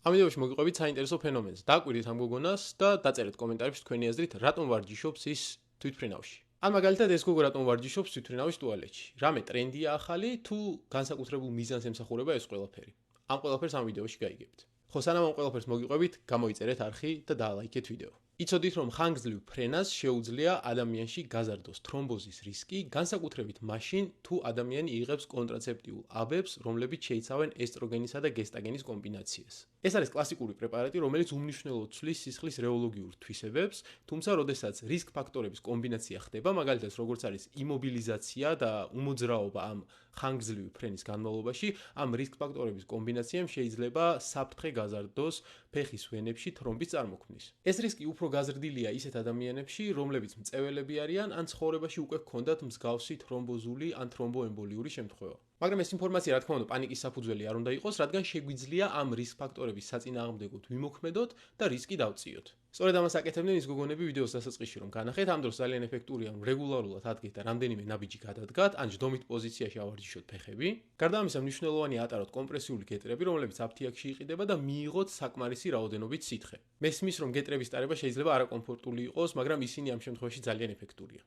ამ ვიდეოში მოგიყვებით საინტერესო ფენომენს. დააკვირდით ამ გოგონას და დაწერეთ კომენტარებში თქვენი აზრით, რატომ ვარჯიშობს ის თვითმფრინავში. ან მაგალითად ეს გოგო რატომ ვარჯიშობს თვითმფრინავის ტუალეტში? რამე ტრენდია ახალი თუ განსაკუთრებულ მიზანს ემსახურება ეს ყველაფერი? ამ ყველაფერს ამ ვიდეოში გაიგებთ. ხო, სანამ ამ ყველაფერს მოგიყვებით, გამოიწერეთ არხი და დაალაიქეთ ვიდეო. იცოდით, რომ ხანგრძლივ ფრენას შეუძლია ადამიანში გაზარდოს თრომბოზის რისკი, განსაკუთრებით მაშინ, თუ ადამიანი იღებს კონტრაცეპტიულ აბებს, რომლებიც შეიცავენ ესტროგენისა და გესტაგენის კომბინაციას. ეს არის კლასიკური პრეპარატი, რომელიც უმნიშვნელოდ ცვლის სისხლის რეოლოგიურ თვისებებს, თუმცა, როდესაც რისკ ფაქტორების კომბინაცია ხდება, მაგალითად, როგორც არის იმობილიზაცია და უმოძრაობა ამ ხანგრძლივი ფრენის განმავლობაში, ამ რისკ ფაქტორების კომბინაციამ შეიძლება საფრთხე გაზარდოს ფეხის ვენებში თრომბის წარმოქმნის. ეს რისკი უფრო გაზრდილია ისეთ ადამიანებში, რომლებიც მწეველები არიან ან ცხოვრებაში უკვე ჰქონდათ მსგავსი თრომბოზული ან თრომბოემბოლიური შემთხვევა. მაგრამ ეს ინფორმაცია, რა თქმა უნდა, პანიკის საფუძველი არ უნდა იყოს, რადგან შეგვიძლია ამ რისკ ფაქტორების საწინააღმდეგოდ ვიმოქმედოთ და რისკი დავწიოთ. სწორედ ამას აკეთებდნენ ის გოგონები ვიდეოს დასაწყისში, რომ განახეთ, ამ დროს ძალიან ეფექტურია, რომ რეგულარულად ადგეთ და რამდენიმე ნაბიჯი გადადგათ, ან ჯდომით პოზიციაში ავარჯიშოთ ფეხები. გარდა ამისა, მნიშვნელოვანია ატაროთ კომპრესიული გეტრები, რომლებიც აფთიაქში იყიდება და მიიღოთ საკმარისი რაოდენობით სითხე. მესმის, რომ გეტრების ტარება შეიძლება არაკომფორტული იყოს, მაგრამ ისინი ამ შემთხვევაში ძალიან ეფექტურია.